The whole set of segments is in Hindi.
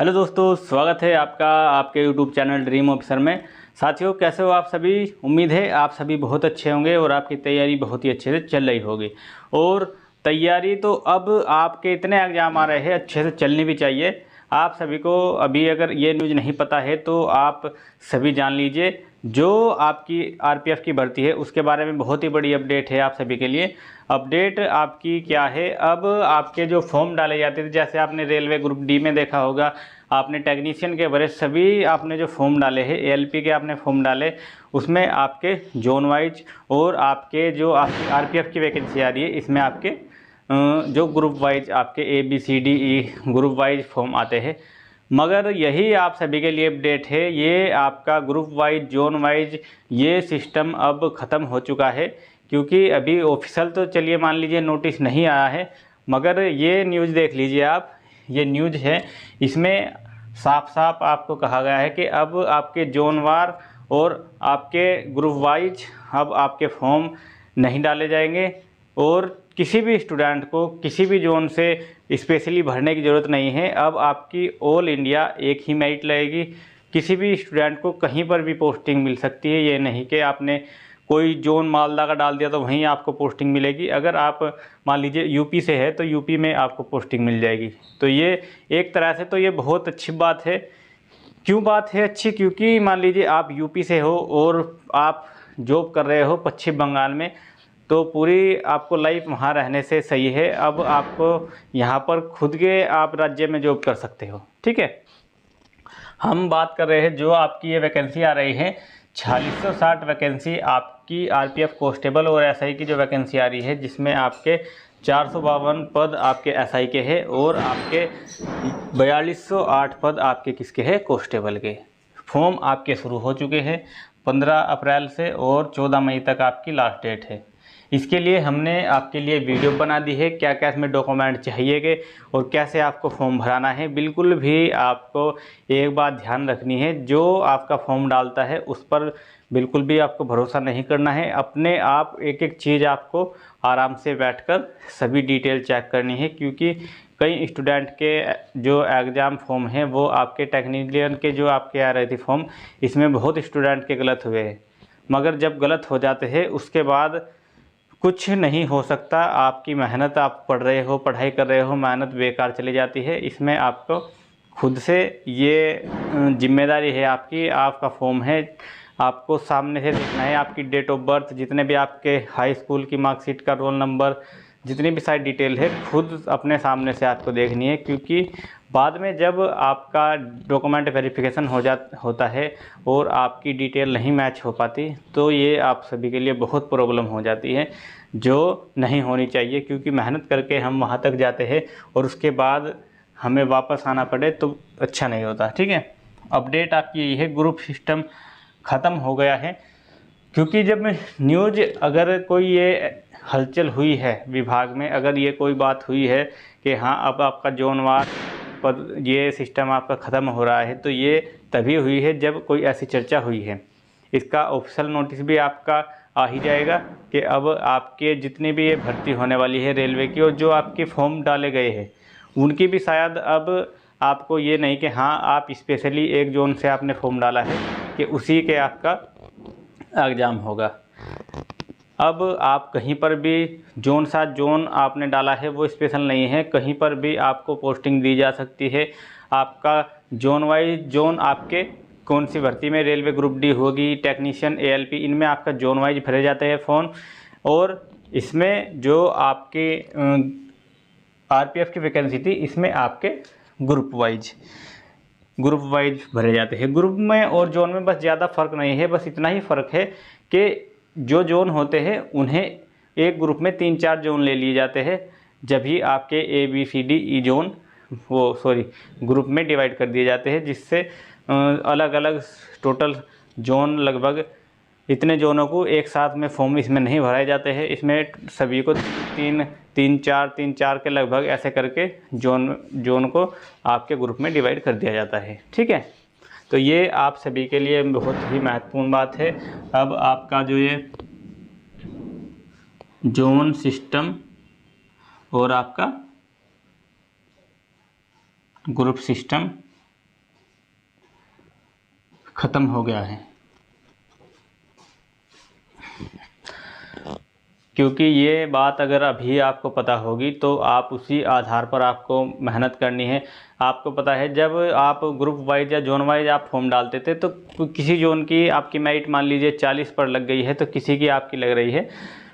हेलो दोस्तों, स्वागत है आपका आपके यूट्यूब चैनल ड्रीम ऑफिसर में। साथियों, कैसे हो आप सभी? उम्मीद है आप सभी बहुत अच्छे होंगे और आपकी तैयारी बहुत ही अच्छे से चल रही होगी। और तैयारी तो अब आपके इतने एग्जाम आ रहे हैं, अच्छे से चलनी भी चाहिए। आप सभी को अभी अगर ये न्यूज़ नहीं पता है तो आप सभी जान लीजिए। जो आपकी आरपीएफ की भर्ती है उसके बारे में बहुत ही बड़ी अपडेट है आप सभी के लिए। अपडेट आपकी क्या है? अब आपके जो फॉर्म डाले जाते थे, जैसे आपने रेलवे ग्रुप डी में देखा होगा, आपने टेक्नीशियन के भरे सभी आपने जो फॉर्म डाले हैं, एएलपी के आपने फॉर्म डाले, उसमें आपके जोन वाइज और आपके जो आपकी आरपीएफ की वैकेंसी आ रही है इसमें आपके जो ग्रुप वाइज आपके ABCDE ग्रुप वाइज फॉर्म आते हैं। मगर यही आप सभी के लिए अपडेट है, ये आपका ग्रुप वाइज जोन वाइज ये सिस्टम अब ख़त्म हो चुका है। क्योंकि अभी ऑफिशियल तो चलिए मान लीजिए नोटिस नहीं आया है, मगर ये न्यूज़ देख लीजिए आप, ये न्यूज़ है, इसमें साफ साफ आपको कहा गया है कि अब आपके जोनवार और आपके ग्रुप वाइज अब आपके फॉर्म नहीं डाले जाएंगे और किसी भी स्टूडेंट को किसी भी जोन से स्पेशली भरने की ज़रूरत नहीं है। अब आपकी ऑल इंडिया एक ही मेरिट लगेगी। किसी भी स्टूडेंट को कहीं पर भी पोस्टिंग मिल सकती है, ये नहीं कि आपने कोई जोन मालदा का डाल दिया तो वहीं आपको पोस्टिंग मिलेगी। अगर आप मान लीजिए यूपी से है तो यूपी में आपको पोस्टिंग मिल जाएगी। तो ये एक तरह से तो ये बहुत अच्छी बात है। क्यों बात है अच्छी? क्योंकि मान लीजिए आप यूपी से हो और आप जॉब कर रहे हो पश्चिम बंगाल में, तो पूरी आपको लाइफ वहाँ रहने से सही है अब आपको यहाँ पर खुद के आप राज्य में जॉब कर सकते हो। ठीक है, हम बात कर रहे हैं जो आपकी ये वैकेंसी आ रही है 4660 वैकेंसी आपकी आरपीएफ कांस्टेबल और एसआई की जो वैकेंसी आ रही है, जिसमें आपके 452 पद आपके एसआई के हैं और आपके 4208 पद आपके किसके हैं? कांस्टेबल के। फॉर्म आपके शुरू हो चुके हैं 15 अप्रैल से और 14 मई तक आपकी लास्ट डेट है। इसके लिए हमने आपके लिए वीडियो बना दी है, क्या क्या इसमें डॉक्यूमेंट चाहिएगे और कैसे आपको फॉर्म भराना है। बिल्कुल भी आपको एक बात ध्यान रखनी है, जो आपका फॉर्म डालता है उस पर बिल्कुल भी आपको भरोसा नहीं करना है। अपने आप एक एक चीज़ आपको आराम से बैठकर सभी डिटेल चेक करनी है। क्योंकि कई स्टूडेंट के जो एग्ज़ाम फॉर्म हैं वो आपके टेक्नीशियन के जो आपके आ रहे थे फॉर्म, इसमें बहुत स्टूडेंट के गलत हुए हैं। मगर जब गलत हो जाते हैं उसके बाद कुछ नहीं हो सकता। आपकी मेहनत, आप पढ़ रहे हो, पढ़ाई कर रहे हो, मेहनत बेकार चली जाती है। इसमें आपको खुद से ये जिम्मेदारी है आपकी। आपका फॉर्म है, आपको सामने से देखना है, आपकी डेट ऑफ बर्थ, जितने भी आपके हाई स्कूल की मार्कशीट का रोल नंबर, जितनी भी सारी डिटेल है खुद अपने सामने से आपको देखनी है। क्योंकि बाद में जब आपका डॉक्यूमेंट वेरिफिकेशन होता है और आपकी डिटेल नहीं मैच हो पाती तो ये आप सभी के लिए बहुत प्रॉब्लम हो जाती है, जो नहीं होनी चाहिए। क्योंकि मेहनत करके हम वहाँ तक जाते हैं और उसके बाद हमें वापस आना पड़े तो अच्छा नहीं होता। ठीक है, अपडेट आपकी यही है, ग्रुप सिस्टम ख़त्म हो गया है। क्योंकि जब न्यूज़ अगर कोई ये हलचल हुई है विभाग में, अगर ये कोई बात हुई है कि हाँ अब आपका जोनवार पर ये सिस्टम आपका ख़त्म हो रहा है, तो ये तभी हुई है जब कोई ऐसी चर्चा हुई है। इसका ऑफिशियल नोटिस भी आपका आ ही जाएगा कि अब आपके जितनी भी ये भर्ती होने वाली है रेलवे की, और जो आपके फॉर्म डाले गए हैं उनकी भी शायद अब आपको ये नहीं कि हाँ आप स्पेशली एक जोन से आपने फॉर्म डाला है कि उसी के आपका एग्ज़ाम होगा। अब आप कहीं पर भी जोन सा जोन आपने डाला है वो स्पेशल नहीं है, कहीं पर भी आपको पोस्टिंग दी जा सकती है। आपका जोन वाइज जोन आपके कौन सी भर्ती में, रेलवे ग्रुप डी होगी, टेक्नीशियन, एएलपी, इनमें आपका जोन वाइज भरे जाते हैं फॉर्म। और इसमें जो आपके आरपीएफ की वैकेंसी थी इसमें आपके ग्रुप वाइज भरे जाते हैं। ग्रुप में और जोन में बस ज़्यादा फ़र्क नहीं है, बस इतना ही फ़र्क है कि जो जोन होते हैं उन्हें एक ग्रुप में 3-4 जोन ले लिए जाते हैं, जब भी आपके ABCDE जोन ग्रुप में डिवाइड कर दिए जाते हैं, जिससे अलग अलग टोटल जोन लगभग इतने जोनों को एक साथ में फॉर्म इसमें नहीं भराए जाते हैं। इसमें सभी को तीन चार के लगभग ऐसे करके जोन को आपके ग्रुप में डिवाइड कर दिया जाता है। ठीक है, तो ये आप सभी के लिए बहुत ही महत्वपूर्ण बात है। अब आपका जो ये जोन सिस्टम और आपका ग्रुप सिस्टम ख़त्म हो गया है, क्योंकि ये बात अगर अभी आपको पता होगी तो आप उसी आधार पर आपको मेहनत करनी है। आपको पता है जब आप ग्रुप वाइज या जोन वाइज आप फॉर्म डालते थे तो किसी जोन की आपकी मेरिट मान लीजिए 40 पर लग गई है तो किसी की आपकी लग रही है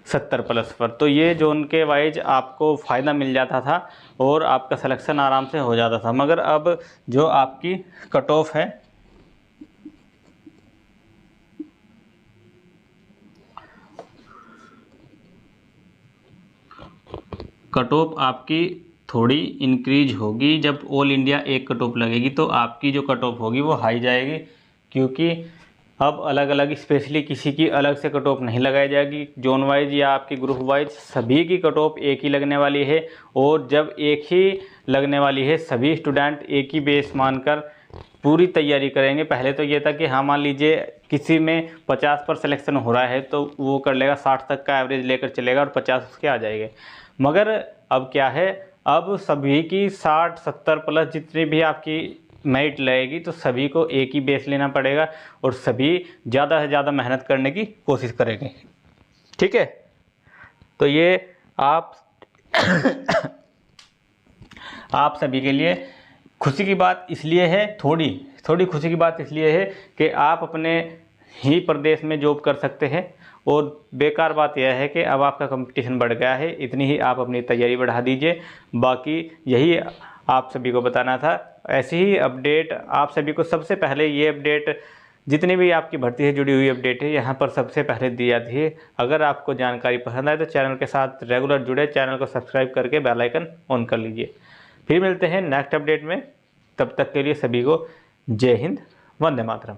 70 प्लस पर, तो ये जोन के वाइज आपको फ़ायदा मिल जाता था और आपका सिलेक्शन आराम से हो जाता था। मगर अब जो आपकी कट ऑफ है कट ऑफ आपकी थोड़ी इंक्रीज होगी। जब ऑल इंडिया एक कट ऑफ लगेगी तो आपकी जो कट ऑफ होगी वो हाई जाएगी, क्योंकि अब अलग अलग स्पेशली किसी की अलग से कट ऑफ नहीं लगाई जाएगी। जोन वाइज या आपकी ग्रुप वाइज सभी की कट ऑफ एक ही लगने वाली है, और जब एक ही लगने वाली है सभी स्टूडेंट एक ही बेस मानकर पूरी तैयारी करेंगे। पहले तो ये था कि हाँ मान लीजिए किसी में 50 पर सिलेक्शन हो रहा है तो वो कर लेगा 60 तक का एवरेज लेकर चलेगा और 50 उसके आ जाएंगे। मगर अब क्या है, अब सभी की 60-70 प्लस जितनी भी आपकी मेरिट लगेगी तो सभी को एक ही बेस लेना पड़ेगा और सभी ज़्यादा से ज़्यादा मेहनत करने की कोशिश करेंगे। ठीक है, तो ये आप आप सभी के लिए खुशी की बात इसलिए है, थोड़ी खुशी की बात इसलिए है कि आप अपने ही प्रदेश में जॉब कर सकते हैं, और बेकार बात यह है कि अब आपका कंपटीशन बढ़ गया है। इतनी ही आप अपनी तैयारी बढ़ा दीजिए। बाकी यही आप सभी को बताना था। ऐसी ही अपडेट आप सभी को सबसे पहले, ये अपडेट जितनी भी आपकी भर्ती से जुड़ी हुई अपडेट है यहाँ पर सबसे पहले दी जाती है। अगर आपको जानकारी पसंद आए तो चैनल के साथ रेगुलर जुड़े, चैनल को सब्सक्राइब करके बेल आइकन ऑन कर लीजिए। फिर मिलते हैं नेक्स्ट अपडेट में, तब तक के लिए सभी को जय हिंद, वंदे मातरम।